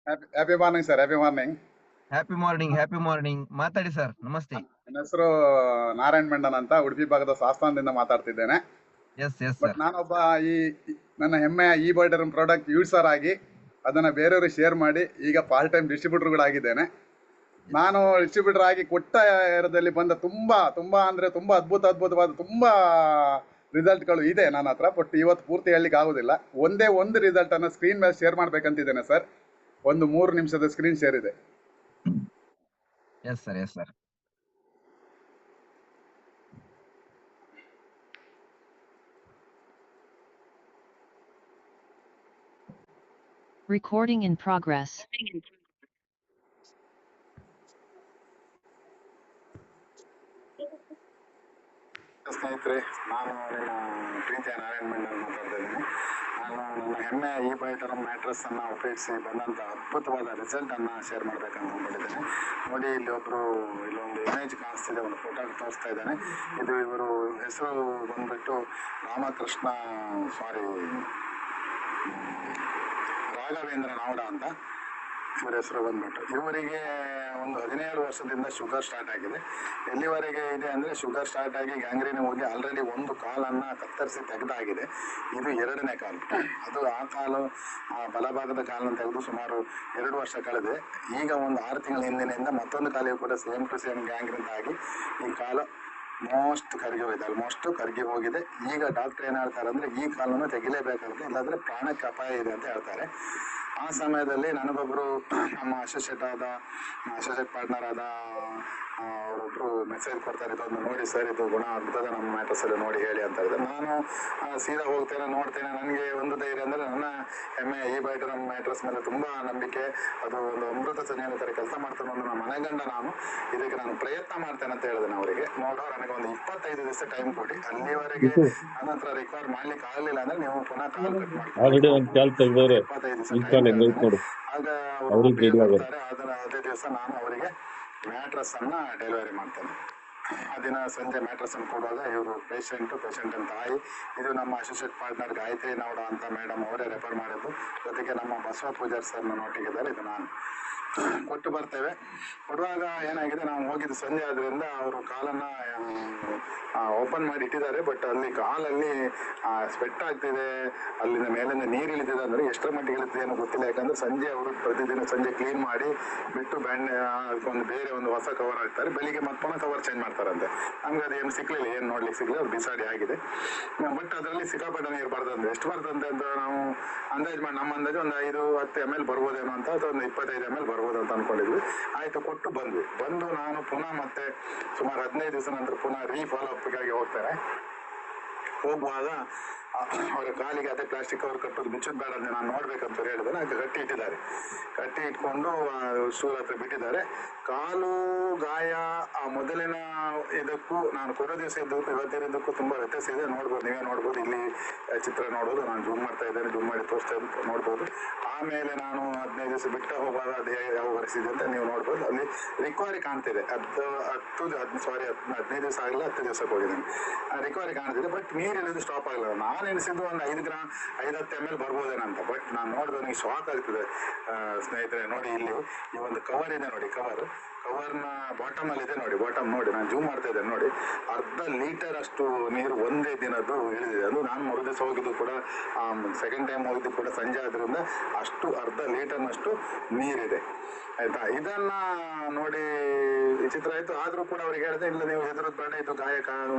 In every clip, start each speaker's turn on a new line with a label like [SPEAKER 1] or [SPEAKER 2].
[SPEAKER 1] Happy morning sir, happy morning.
[SPEAKER 2] Happy morning, happy morning. ಮಾತಾಡಿ sir, ನಮಸ್ತೆ.
[SPEAKER 1] ನನ್ನ ಹೆಸರು ನಾರಾಯಣ್ ಮೆಂಡನ್ ಅಂತ, ಉಡುಪಿ ಭಾಗದ ಸಾಸ್ತಾನದಿಂದ ಮಾತಾಡ್ತಿದ್ದೇನೆ.
[SPEAKER 2] Yes yes
[SPEAKER 1] but
[SPEAKER 2] sir.
[SPEAKER 1] ನಾನೊಬ್ಬ ನನ್ನ ಹೆಮ್ಮೆಯ ಈ ಬೈಟರ್ ಪ್ರಾಡಕ್ಟ್ ಯೂಸರ್ ಆಗಿ ಅದನ್ನು ಬೇರೆಯವರು ಶೇರ್ ಮಾಡಿ ಈಗ ಪಾರ್ಟ್ ಟೈಮ್ ಡಿಸ್ಟ್ರಿಬ್ಯೂಟರ್ಗಳಾಗಿದ್ದೇನೆ. ನಾನು ಡಿಸ್ಟ್ರಿಬ್ಯೂಟರ್ ಆಗಿ ಕೊಟ್ಟ ಏರದಲ್ಲಿ ಬಂದ ತುಂಬಾ ಅಂದರೆ ತುಂಬ ಅದ್ಭುತವಾದ ತುಂಬ ರಿಸಲ್ಟ್ಗಳು ಇದೆ ನನ್ನ ಹತ್ರ. ಬಟ್ ಇವತ್ತು ಪೂರ್ತಿ ಹೇಳಲಿಕ್ಕೆ ಆಗೋದಿಲ್ಲ. ಒಂದೇ ಒಂದು ರಿಸಲ್ಟನ್ನು ಸ್ಕ್ರೀನ್ ಮೇಲೆ ಶೇರ್ ಮಾಡಬೇಕಂತಿದ್ದೇನೆ ಸರ್. ಒಂದು 3 ನಿಮಿಷದ ಸ್ಕ್ರೀನ್ ಶೇರ್ ಇದೆ.
[SPEAKER 2] Yes sir, yes sir.
[SPEAKER 3] Recording in progress.
[SPEAKER 1] ಸ್ನೇಹಿತರೆ, ನಾನು ನಿಮ್ಮ ಪ್ರೀತಿಯ ನಾರಾಯಣ್ ಮೆಂಡನ್ ಮಾತಾಡ್ತಾ ಇದ್ದೀನಿ. ನಾನು ನನ್ನ ಹೆಮ್ಮೆಯ ಈ ಬೈಟರ್ ಮ್ಯಾಟ್ರಸ್ ಅನ್ನು ಉಪಯೋಗಿಸಿ ಬಂದಂಥ ಅದ್ಭುತವಾದ ರಿಸಲ್ಟ್ ಅನ್ನು ಶೇರ್ ಮಾಡಬೇಕಂತ ಅಂದ್ಕೊಂಡಿದ್ದೇನೆ. ನೋಡಿ, ಇಲ್ಲೊಂದು ಇಮೇಜ್ ಕಾಣಿಸ್ತಿದೆ, ಒಂದು ಫೋಟೋ ತೋರಿಸ್ತಾ ಇದ್ದೇನೆ. ಇದು ಇವರು ಹೆಸರು ಬಂದ್ಬಿಟ್ಟು ರಾಘವೇಂದ್ರ ನಾವಡ ಅಂತ ಇವರ ಹೆಸರು ಬಂದ್ಬಿಟ್ಟು. ಇವರಿಗೆ ಒಂದು 17 ವರ್ಷದಿಂದ ಶುಗರ್ ಸ್ಟಾರ್ಟ್ ಆಗಿದೆ. ಎಲ್ಲಿವರೆಗೆ ಇದೆ ಅಂದರೆ, ಶುಗರ್ ಸ್ಟಾರ್ಟ್ ಆಗಿ ಗ್ಯಾಂಗ್ರೀನ್ ಹೋಗಿ ಆಲ್ರೆಡಿ ಒಂದು ಕಾಲನ್ನು ಕತ್ತರಿಸಿ ತೆಗೆದಾಗಿದೆ. ಇದು 2ನೇ ಕಾಲು. ಅದು ಆ ಬಲಭಾಗದ ಕಾಲನ್ನು ತೆಗೆದು ಸುಮಾರು 2 ವರ್ಷ ಕಳೆದೆ. ಈಗ ಒಂದು 6 ತಿಂಗಳ ಹಿಂದಿನಿಂದ ಮತ್ತೊಂದು ಕಾಲಿಗೆ ಕೂಡ ಸೇಮ್ ಟು ಸೇಮ್ ಗ್ಯಾಂಗ್ರೀನ್ ಆಗಿ ಈ ಕಾಲು ಆಲ್ಮೋಸ್ಟ್ ಕರಗಿ ಹೋಗಿದೆ. ಈಗ ಡಾಕ್ಟರ್ ಏನು ಹೇಳ್ತಾರೆ ಅಂದರೆ, ಈ ಕಾಲನ್ನು ತೆಗಿಲೇಬೇಕಾಗುತ್ತೆ, ಇಲ್ಲಾಂದರೆ ಪ್ರಾಣಕ್ಕೆ ಅಪಾಯ ಇದೆ ಅಂತ ಹೇಳ್ತಾರೆ. ಆ ಸಮಯದಲ್ಲಿ ನನಗೊಬ್ಬರು ನಮ್ಮ ಅಸೋಸಿಯೇಟ್ ಪಾರ್ಟ್ನರ್ ಆದ ಅವರೊಬ್ಬರು ಮೆಸೇಜ್ ಕೊಡ್ತಾರೆ, ಇದೊಂದು ನೋಡಿ ಸರ್, ಇದು ಗುಣ ಆಗ್ತದೆ ನಮ್ಮ ಮ್ಯಾಟ್ರಸಲ್ಲಿ ನೋಡಿ ಹೇಳಿ ಅಂತ ಹೇಳಿದೆ. ನಾನು ಸೀದಾ ಹೋಗ್ತೇನೆ, ನೋಡ್ತೇನೆ. ನನಗೆ ಒಂದು ಧೈರ್ಯ ಅಂದರೆ, ನನ್ನ ಹೆಮ್ಮೆ ಈ ಬೈಟರ್ ಮ್ಯಾಟ್ರಸ್ ಮೇಲೆ ತುಂಬ ನಂಬಿಕೆ. ಅದು ಒಂದು ಅಮೃತ ಸಂಜೀವನಿ ಥರ ಕೆಲಸ ಮಾಡ್ತಾನೆ. ಒಂದು ನಮ್ಮ ಮನೆಗಂಡ ಇದಕ್ಕೆ ನಾನು ಪ್ರಯತ್ನ ಮಾಡ್ತೇನೆ ಅಂತ ಹೇಳಿದೆ ಅವರಿಗೆ. ನೋಡೋ, ನನಗೆ ಒಂದು 25 ದಿವಸ ಟೈಮ್ ಕೊಡಿ, ಅಲ್ಲಿವರೆಗೆ ನನ್ನ ಹತ್ರ ರಿಕವರ್ ಮಾಡ್ಲಿಕ್ಕೆ ಆಗಲಿಲ್ಲ ಅಂದ್ರೆ ನೀವು ಪುನಃ ಕಾಲ್ ಕಟ್ ಮಾಡ್ತಾರೆ. 25 ದಿವಸ ಆಗ ಅವರು ಬರ್ತಾರೆ. ಅದೇ ದಿವಸ ನಾನು ಅವರಿಗೆ ಮ್ಯಾಟ್ರಸ್ ಅನ್ನ ಡೆಲಿವರಿ ಮಾಡ್ತೇನೆ. ಆ ದಿನ ಸಂಜೆ ಮ್ಯಾಟ್ರಸ್ ಅನ್ನು ಕೊಡುವಾಗ ಇವರು ಪೇಷಂಟ್ ತಾಯಿ, ಇದು ನಮ್ಮ ಅಸೋಸಿಯೇಟ್ ಪಾರ್ಟ್ನರ್ ಗಾಯತ್ರಿ ನಾವಡ ಅಂತ ಮೇಡಮ್ ಅವರೇ ರೆಫರ್ ಮಾಡಿದ್ದು. ಜೊತೆಗೆ ನಮ್ಮ ಬಸವ ಪೂಜಾರ್ ಸರ್ ನೊಟ್ಟಿಗಿದ್ದಾರೆ. ಇದು ನಾನು ಕೊಟ್ಟು ಬರ್ತೇವೆ. ಕೊಡುವಾಗ ಏನಾಗಿದೆ, ನಾವು ಹೋಗಿದ್ದು ಸಂಜೆ ಆದ್ರಿಂದ ಅವರು ಕಾಲನ್ನ ಓಪನ್ ಮಾಡಿ ಇಟ್ಟಿದ್ದಾರೆ. ಬಟ್ ಅಲ್ಲಿ ಕಾಲಲ್ಲಿ ಸ್ವೆಟ್ ಆಗ್ತಿದೆ, ಅಲ್ಲಿಂದ ಮೇಲಿಂದ ನೀರು ಇಳಿದಿದೆ. ಅಂದ್ರೆ ಎಷ್ಟರ ಮಟ್ಟಿಗೆ ಇಳಿತಿದೆ ಏನೋ ಗೊತ್ತಿಲ್ಲ. ಯಾಕಂದ್ರೆ ಸಂಜೆ ಅವರು ಪ್ರತಿದಿನ ಸಂಜೆ ಕ್ಲೀನ್ ಮಾಡಿ ಬಿಟ್ಟು ಬೇರೆ ಒಂದು ಹೊಸ ಕವರ್ ಹಾಕ್ತಾರೆ. ಬೆಳಿಗ್ಗೆ ಮತ್ತೆ ಕವರ್ ಚೇಂಜ್ ಮಾಡ್ತಾರಂತೆ. ನಮ್ಗೆ ಅದೇನು ಸಿಕ್ಲಿಲ್ಲ, ಏನು ನೋಡ್ಲಿಕ್ಕೆ ಸಿಗ್ಲಿಲ್ಲ. ಅದು ಬಿಸಾಡಿ ಆಗಿದೆ. ಬಟ್ ಅದರಲ್ಲಿ ಸಿಕ್ಕಾಪಟ್ಟೆ ನೀರು ಬರ್ತಂತೆ. ಎಷ್ಟು ಬರ್ತಂತೆ ಅಂತ ನಾವು ನಮ್ಮ ಅಂದಾಜು ಒಂದು 5-10 ml ಬರ್ಬೋದೇನೋ ಅಂತ, ಅಥವಾ ಒಂದು 25 ml ಬರ್ಬೋದು ಅಂತ ಅನ್ಕೊಂಡಿದ್ವಿ. ಆಯ್ತು, ಕೊಟ್ಟು ಬಂದು ನಾನು ಪುನಃ ಮತ್ತೆ ಸುಮಾರು 15 ದಿವಸ ನಂತರ ಪುನಃ ಫಾಲೋ ಅಪ್ಗಾಗಿ ಹೋಗ್ತಾರೆ. ಹೋಗುವಾಗ ಅವರ ಕಾಲಿಗೆ ಅದೇ ಪ್ಲಾಸ್ಟಿಕ್ ಕವರ್ ಕಟ್ಟೋದು ಮುಚ್ಚೋದು ಬೇಡ ಅಂತ ನಾನು ನೋಡ್ಬೇಕಂತ ಹೇಳಿದ್ರೆ ಕಟ್ಟಿ ಇಟ್ಟಿದ್ದಾರೆ. ಕಟ್ಟಿ ಇಟ್ಕೊಂಡು ಶೂ ಹತ್ರ ಬಿಟ್ಟಿದ್ದಾರೆ. ಕಾಲು ಗಾಯ ಆ ಮೊದಲಿನ ಇದಕ್ಕೂ ನಾನು ಕೊಡೋ ದಿವಸ ಇದ್ದಕ್ಕೂ ಇವತ್ತಿನದಕ್ಕೂ ತುಂಬಾ ವ್ಯತ್ಯಾಸ ಇದೆ. ನೀವೇ ನೋಡ್ಬೋದು. ಇಲ್ಲಿ ಚಿತ್ರ ನೋಡೋದು, ನಾನು ಜೂಮ್ ಮಾಡ್ತಾ ಇದ್ದೇನೆ, ಜೂಮ್ ಮಾಡಿ ತೋರಿಸ್ತಾ ನೋಡ್ಬೋದು. ಆಮೇಲೆ ನಾನು 15 ದಿವಸ ಬಿಟ್ಟ ಹೋಗುವಾಗ ಅದೇ ಯಾವ ಪರಿಸ್ಥಿತಿ ಅಂತ ನೀವು ನೋಡ್ಬೋದು. ಅಲ್ಲಿ ರಿಕವರಿ ಕಾಣ್ತಿದೆ. 15 ದಿವಸ ಆಗಿಲ್ಲ, 10 ದಿವಸಕ್ಕೆ ಹೋಗಿದ್ದೀನಿ. ರಿಕವರಿ ಕಾಣ್ತಿದೆ. ಬಟ್ ನೀರಿಲ್ಲದು ಸ್ಟಾಪ್ ಆಗಲ್ಲ. ನಾನು ಎನಿಸಿದ್ದು ಒಂದು 5-10 ml ಬರ್ಬೋದೇನಂತ. ಬಟ್ ನಾನು ನೋಡಿದ್ರೆ ನನಗೆ ಶಾಕ್ ಆಗ್ತದೆ ಸ್ನೇಹಿತರೆ. ನೋಡಿ, ಇಲ್ಲಿ ಈ ಒಂದು ಕವರ್ ಇದೆ ನೋಡಿ, ಕವರ್ನ ಬಾಟಮ್ ಅಲ್ಲಿ ಇದೆ ನೋಡಿ. ಬಾಟಮ್ ನೋಡಿ, ನಾನು ಜೂಮ್ ಮಾಡ್ತಾ ಇದ್ದೇನೆ ನೋಡಿ. ಅರ್ಧ ಲೀಟರ್ ಅಷ್ಟು ನೀರು ಒಂದೇ ದಿನದ್ದು ಇಳಿದಿದೆ. ಅದು ನಾನು ಮರುದಿವಸ ಹೋಗಿದ್ದು ಕೂಡ, ಸೆಕೆಂಡ್ ಟೈಮ್ ಹೋಗಿದ್ದು ಕೂಡ ಸಂಜೆ ಆದ್ರಿಂದ ಅಷ್ಟು ಅರ್ಧ ಲೀಟರ್ನಷ್ಟು ನೀರಿದೆ. ಆಯ್ತಾ. ಇದನ್ನ ನೋಡಿ ವಿಚಿತ್ರ ಆಯ್ತು. ಆದ್ರೂ ಕೂಡ ಅವ್ರಿಗೆ ಹೇಳಿದೆ, ಇಲ್ಲ ನೀವು ಹೆದರೋದು ಬೇಡ, ಇದು ಗಾಯ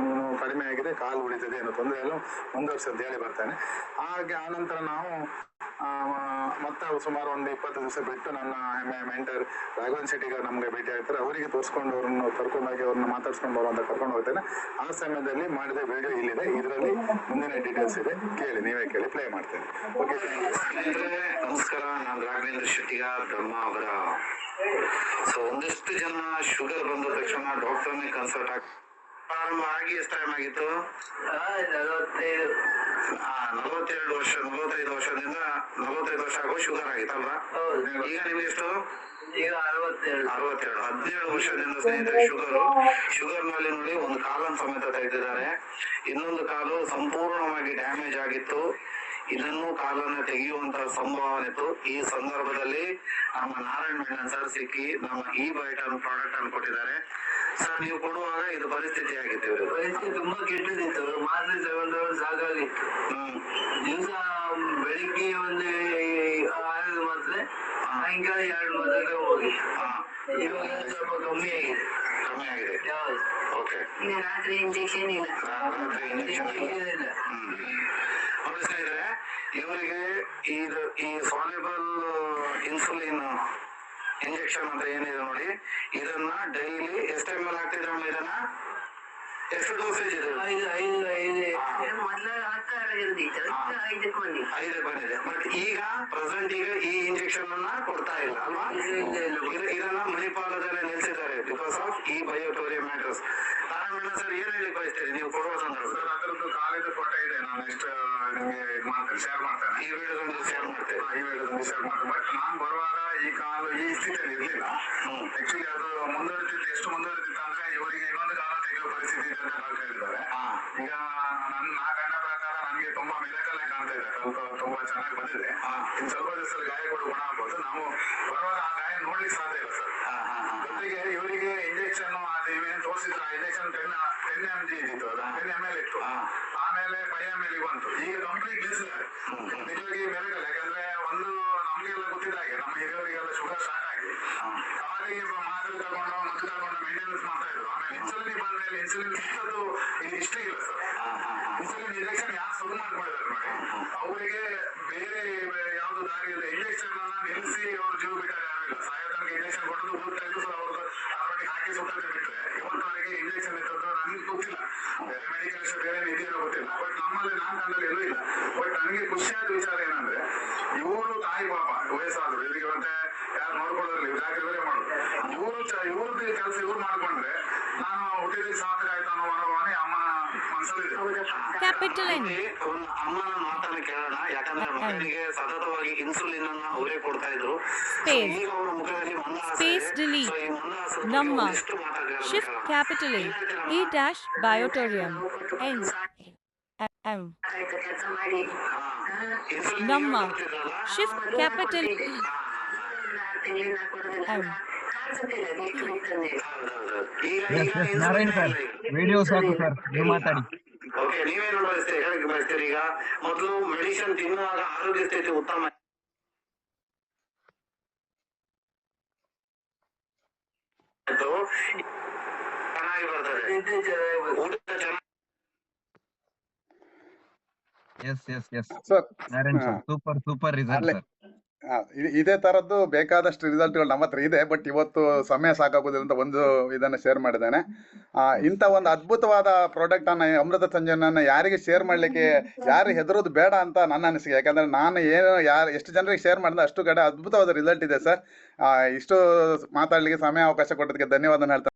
[SPEAKER 1] ಕಡಿಮೆ ಆಗಿದೆ, ಕಾಲು ಉಳಿದಿದೆ, ಏನೋ ತೊಂದರೆ ಇಲ್ಲ, ಮುಂದುವರ್ಸಿ ಅಂತ ಹೇಳಿ ಬರ್ತಾನೆ. ಹಾಗೆ ಆನಂತರ ನಾವು ಮತ್ತೆ ಸುಮಾರು ಒಂದು 20 ದಿವಸ ಬಿಟ್ಟು ನನ್ನ ಮೆಂಟರ್ ರಾಘವನ್ ಶೆಟ್ಟಿಗ ನಮ್ಗೆ ಭೇಟಿ ಆಗ್ತಾರೆ. ಅವರಿಗೆ ತೋರಿಸ್ಕೊಂಡು ಕರ್ಕೊಂಡೋಗಿ ಅವ್ರನ್ನ ಮಾತಾಡ್ಸ್ಕೊಂಡು ಬರುವಂತ ಕರ್ಕೊಂಡು ಹೋಗ್ತೇನೆ. ಆ ಸಮಯದಲ್ಲಿ ಮಾಡಿದ ವಿಡಿಯೋ ಇಲ್ಲಿದೆ. ಇದರಲ್ಲಿ ಮುಂದಿನ ಡೀಟೇಲ್ಸ್ ಇದೆ, ಕೇಳಿ, ನೀವೇ ಕೇಳಿ, ಪ್ಲೇ ಮಾಡ್ತೇನೆ. ಓಕೆ,
[SPEAKER 4] ನಮಸ್ಕಾರ. ನಾನು ರಾಘವೇಂದ್ರ ಶೆಟ್ಟಿಗ ಬ್ರಹ್ಮಾವರ. ಸೊ ಒಂದಷ್ಟು ಜನ ಶುಗರ್ ಬಂದ ತಕ್ಷಣ ಡಾಕ್ಟರ್ನೇ ಕನ್ಸಲ್ಟ್ ಪ್ರಾರಂಭ ಆಗಿ ಎಷ್ಟು ಟೈಮ್ ಆಗಿತ್ತು? 45 ವರ್ಷದಿಂದ 45 ವರ್ಷ ಆಗೋ ಶುಗರ್ ಆಗಿತ್ತಲ್ವಾ? ಈಗ ನಿಮ್ಗೆ ಎಷ್ಟು?
[SPEAKER 5] ಈಗ
[SPEAKER 4] 62. 17 ವರ್ಷದಿಂದ ಸ್ನೇಹಿತರೆ ಶುಗರ್ ನಲ್ಲಿ ನೋಡಿ ಒಂದು ಕಾಲನ್ನು ಸಮೇತ ತೆಗೆದಿದ್ದಾರೆ. ಇನ್ನೊಂದು ಕಾಲು ಸಂಪೂರ್ಣವಾಗಿ ಡ್ಯಾಮೇಜ್ ಆಗಿತ್ತು. ಇದನ್ನು ಕಾಲನ್ನು ತೆಗೆಯುವಂತಹ ಸಂಭಾವನೆ ಇತ್ತು. ಈ ಸಂದರ್ಭದಲ್ಲಿ ನಮ್ಮ ನಾರಾಯಣ ಮೆನನ್ ಸರ್ ಸಿಕ್ಕಿ ನಮ್ಮ ಈ ಬೈಟನ್ ಪ್ರಾಡಕ್ಟ್ ಅನ್ನು ಕೊಟ್ಟಿದ್ದಾರೆ. ಸರ್ ನೀವು ಕೊಡುವಾಗ ಇದು ಪರಿಸ್ಥಿತಿ ಆಗಿತ್ತು,
[SPEAKER 3] ಪರಿಸ್ಥಿತಿ ತುಂಬಾ ಕೆಟ್ಟದಿತ್ತು. ಮಾತ್ರೆ ತಗೊಂಡವರು ಸಾಕಾಗಿತ್ತು. ದಿವಸ ಬೆಳಿಗ್ಗೆ ಒಂದು 6 ಮಾತ್ರೆ, ಸಾಯಂಕಾಲ 2 ಮಾತ್ರೆ ಹೋಗಿ. ಇವಾಗ ಸ್ವಲ್ಪ ಕಮ್ಮಿ ಆಗಿದೆ.
[SPEAKER 4] ಯಾವ್ದು? ಓಕೆ.
[SPEAKER 5] ರಾತ್ರಿ ಇಂಜೆಕ್ಷನ್ ಇಲ್ಲ.
[SPEAKER 4] ಸ್ನೇಹಿತರೆ, ಇವರಿಗೆ ಈ ಸಾಲ್ಯುಬಲ್ ಇನ್ಸುಲಿನ್ ಇಂಜೆಕ್ಷನ್ ಅಂತ ಏನಿದೆ ನೋಡಿ, ಇದನ್ನ ಡೈಲಿ ಎಷ್ಟು ml ಹಾಕ್ತಿದ್ರಮ್ಮ? ಇದನ್ನ ಎಷ್ಟು ಡೋಸೇಜ್ ಇದೆ?
[SPEAKER 5] ಮೊದಲು 10 ಇರ್ದಿತ್ತು, 5ಕ್ಕೆ ಬಂದಿತ್ತು.
[SPEAKER 4] 5 ಬಂದಿದೆ. ಬಟ್ ಈಗ ಪ್ರೆಸೆಂಟ್ ಈ ಇಂಜೆಕ್ಷನ್ ಅನ್ನ ಕೊಡ್ತಾ ಇಲ್ಲ ಅಲ್ವಾ? ಇದನ್ನ ಮಣಿಪಾಲದಲ್ಲಿ ನಿಲ್ಸಿದ್ದಾರೆ ಬಿಕಾಸ್ ಆಫ್ ಈ ಬಯೋಟೋರಿಯಂ ಮ್ಯಾಟರ್ಸ್. ನಾರಾಯಣ ಸರ್ ಏನ್ ಹೇಳಿ ಬಯಸ್ತೀರಿ ನೀವು ಕೊಡುವ ಸಂದರ್ಭ?
[SPEAKER 1] ಸರ್ ಅದರದ್ದು ಕಾಲೇಜ್ ಫೋಟೋ ಇದೆ, ನಾನು ನೆಕ್ಸ್ಟ್ ನಿಮಗೆ ಇದು ಮಾಡ್ತೇನೆ, ಶೇರ್ ಮಾಡ್ತೇನೆ.
[SPEAKER 4] ಈ ವಿಡಿಯೋದಲ್ಲಿ ಶೇರ್ ಮಾಡ್ತೇವೆ.
[SPEAKER 1] ಬಟ್ ನಾನು ಬರುವಾಗ ಈ ಕಾಲು ಈ ಸ್ಥಿತಿಯಲ್ಲಿ ಇರ್ಲಿಲ್ಲ. ಆಕ್ಚುಲಿ ಅದು ಮುಂದುವರಿತಿತ್ತು. ಎಷ್ಟು ಮುಂದುವರಿತಿತ್ತು ಅಂದ್ರೆ ಇವರಿಗೆ ಇನ್ನೊಂದು ಕಾಲ ತೆಗೆಯುವ ಪರಿಸ್ಥಿತಿ ಇದೆ ಅಂತ ಡಾಕ್ಟರ್ ಹೇಳಿದ್ದಾರೆ. ಈಗ ನಾ ಕಂಡ ಪ್ರಕಾರ ನನಗೆ ತುಂಬಾ ಮಿರಾಕಲ್ ಕಾಣ್ತಾ ಇದೆ. ಸ್ವಲ್ಪ ತುಂಬಾ ಚೆನ್ನಾಗಿ ಬಂದಿದೆ. ಇನ್ನು ಸ್ವಲ್ಪ ದಿವಸದಲ್ಲಿ ಗಾಯ ಕೂಡ ಗುಣ ಆಗ್ಬೋದು. ನಾವು ಬರುವಾಗ ಆ ಗಾಯ ನೋಡ್ಲಿಕ್ಕೆ ಸಾಧ್ಯ ಇಲ್ಲ ಸರ್. ಜೊತೆಗೆ ಇವರಿಗೆ ಇಂಜೆಕ್ಷನ್ ಅದು ಇವೇನು ತೋರಿಸಿದ್ರು, ಆ ಇಂಜೆಕ್ಷನ್ 10 mg ಇದ್ದಿತ್ತು, ಅದು 10 ml ಇತ್ತು. ಆಮೇಲೆ 5 ml ಬಂತು. ಈಗ ಕಂಪ್ಲೀಟ್ ನಿಲ್ಲಿಸಿದ್ದಾರೆ. ನಿಜವಾಗಿ ಮಿರಾಕಲ್. ಯಾಕಂದ್ರೆ ಒಂದು ನಮ್ಗೆಲ್ಲ ಗೊತ್ತಿದ್ದ ಹಾಗೆ ನಮ್ಮ ಹಿರಿಯವರಿಗೆಲ್ಲ ಶುಗರ್ ಸ್ಟಾರ್ಟ್ ಆಗಿ ಅವಾಗೆ ಮಾತ್ರೆ ತಗೊಂಡು ಮದ್ದು ತಗೊಂಡು ಮೇಂಟೆನೆನ್ಸ್ ಮಾಡ್ತಾ ಇದ್ರು. ಆಮೇಲೆ ಇನ್ಸುಲಿನ್ ಬಂದ ಮೇಲೆ ಇನ್ಸುಲಿನ್ ಸಿಕ್ಕದು ಇಷ್ಟೇ ಇಲ್ಲ ಸರ್. ಇನ್ಸುಲಿನ್ ಇಂಜೆಕ್ಷನ್ ಯಾರು ಶುರು ಮಾಡ್ಕೊಂಡಿದ್ದಾರೆ ನೋಡಿ, ಅವರಿಗೆ ಬೇರೆ ಯಾವ್ದು ದಾರಿ ಇಲ್ಲ. ಇಂಜೆಕ್ಷನ್ ಅನ್ನ ನಿಲ್ಲಿಸಿ ಅವ್ರು ಜೀವ ಬಿಟ್ಟಾರೆ ಯಾರು ಇಲ್ಲ. ಸಾಯೋ ತನಕ ಇಂಜೆಕ್ಷನ್ ಕೊಟ್ಟದ್ದು ಹೋಗ್ತಾ ಇದ್ದು. ಸೊ ಅವ್ರದ್ದು ಅದರೊಟ್ಟಿಗೆ ಹಾಕಿ ಸುತ್ತಕ್ಕೆ ಬಿಟ್ರೆ ಇವತ್ತವರೆಗೆ ಇಂಜೆಕ್ಷನ್ ಇರ್ತದ್ದು ನನಗೆ ಗೊತ್ತಿಲ್ಲ. ಬೇರೆ ಮೆಡಿಕಲ್ ಬೇರೆ ಇದೆಯೋ ಗೊತ್ತಿಲ್ಲ. ಬಟ್ ನಮ್ಮಲ್ಲಿ ನಾನು ಕಂಡಲ್ಲಿ ಎಲ್ಲೂ ಇಲ್ಲ. ಬಟ್ ನನಗೆ ಖುಷಿಯಾದ ವಿಚಾರ ಏನಂದ್ರೆ ಇವರು ತಾಯಿ ಪಾಪ ವಯಸ್ಸಾದ್ರು, ಇವರಿಗೆ ಮತ್ತೆ ಯಾರು ನೋಡ್ಕೊಳ್ಳೋದಿಲ್ಲ, ಇವ್ರು ಯಾಕೆ ಇವರೇ ಮಾಡೋದು. ಇವ್ರದ್ದು ಕೆಲಸ ಇವ್ರು ಮಾಡ್ಕೊಂಡ್ರೆ ನಾನು ಹುಟ್ಟಿದಕ್ಕೆ ಸಾರ್ಥಕ ಆಯ್ತು ಅನ್ನೋ ಮನೋಭಾವನೆ ಅಮ್ಮನ ಮನಸ್ಸಲ್ಲಿದೆ.
[SPEAKER 6] Capital N.
[SPEAKER 4] ಒಂದು ಅಮ್ಮನ ಮಾತನ್ನು ಕೇಳೋಣ. ಯಾಕಂದ್ರೆ ಮಕ್ಕಳಿಗೆ ಸತತವಾಗಿ ಇನ್ಸುಲಿನ್ ಅನ್ನ ಅವರೇ ಕೊಡ್ತಾ ಇದ್ರು.
[SPEAKER 6] Space.
[SPEAKER 4] ಈಗ ಅವರ ಮುಖದಲ್ಲಿ ಮಂದಹಾಸ ಇದೆ.
[SPEAKER 6] Space delete.
[SPEAKER 4] So, ಈ ಮಂದಹಾಸದ ಬಗ್ಗೆ
[SPEAKER 6] Namma.
[SPEAKER 4] ಒಂದಿಷ್ಟು ಮಾತಾಡ್ತಾರೆ.
[SPEAKER 6] Shift capital A. E dash biotorium. N. M.
[SPEAKER 5] ಆಯ್ತು ಕೆಲಸ ಮಾಡಿ.
[SPEAKER 4] Insulin
[SPEAKER 6] Namma.
[SPEAKER 4] ಕೊಡ್ತಿದ್ರಲ್ಲ?
[SPEAKER 6] Shift capital
[SPEAKER 5] 6 ತಿಂಗಳಿಂದ ಕೊಡುದಿಲ್ಲ.
[SPEAKER 6] M.
[SPEAKER 5] ಕಾಣಿಸುತ್ತಿಲ್ಲ ಎಷ್ಟು ಬೇಕಂದ್ರೆ.
[SPEAKER 4] ಹೌದೌದು. ಈಗ
[SPEAKER 2] S S Narayan sir, video ಸಾಕು ಸರ್, ನೀವು ಮಾತಾಡಿ.
[SPEAKER 4] ಓಕೆ, ನೀವೇನು ಬಯಸ್ತೀರಿ ಹೇಳಕ್ಕೆ ಬಯಸ್ತೀರಿ? ಈಗ ಮೊದಲು ಮೆಡಿಸಿನ್ ತಿನ್ನುವಾಗ ಆರೋಗ್ಯ ಸ್ಥಿತಿ ಉತ್ತಮ ಆಯ್ತು, ಚೆನ್ನಾಗಿ ಬರ್ತದೆ,
[SPEAKER 3] ನಿದ್ದೆ ಚೆನ್ನಾಗಿ ಬರ್ತದೆ.
[SPEAKER 4] ಊಟ ಚೆನ್ನಾಗಿ.
[SPEAKER 2] Yes
[SPEAKER 7] sir
[SPEAKER 2] Narayan sir, super result sir.
[SPEAKER 7] ಇದೇ ತರದ್ದು ಬೇಕಾದಷ್ಟು ರಿಸಲ್ಟ್ಗಳು ನಮ್ಮ ಹತ್ರ ಇದೆ. ಬಟ್ ಇವತ್ತು ಸಮಯ ಸಾಕಾಗೋದಿಲ್ಲ ಅಂತ ಒಂದು ಇದನ್ನು ಶೇರ್ ಮಾಡಿದ್ದೇನೆ. ಇಂಥ ಒಂದು ಅದ್ಭುತವಾದ ಪ್ರಾಡಕ್ಟ್ ಅನ್ನ ಅಮೃತ ಸಂಜೀವನನ್ನ ಯಾರಿಗೆ ಶೇರ್ ಮಾಡಲಿಕ್ಕೆ ಯಾರು ಹೆದರೋದು ಬೇಡ ಅಂತ ನನ್ನ ಅನಿಸಿಕೆ. ಯಾಕಂದ್ರೆ ನಾನು ಎಷ್ಟು ಜನರಿಗೆ ಶೇರ್ ಮಾಡಿದೆ ಅಷ್ಟು ಕಡೆ ಅದ್ಭುತವಾದ ರಿಸಲ್ಟ್ ಇದೆ ಸರ್. ಇಷ್ಟು ಮಾತಾಡಲಿಕ್ಕೆ ಸಮಯ ಅವಕಾಶ ಕೊಟ್ಟದಕ್ಕೆ ಧನ್ಯವಾದ ಹೇಳ್ತೇನೆ.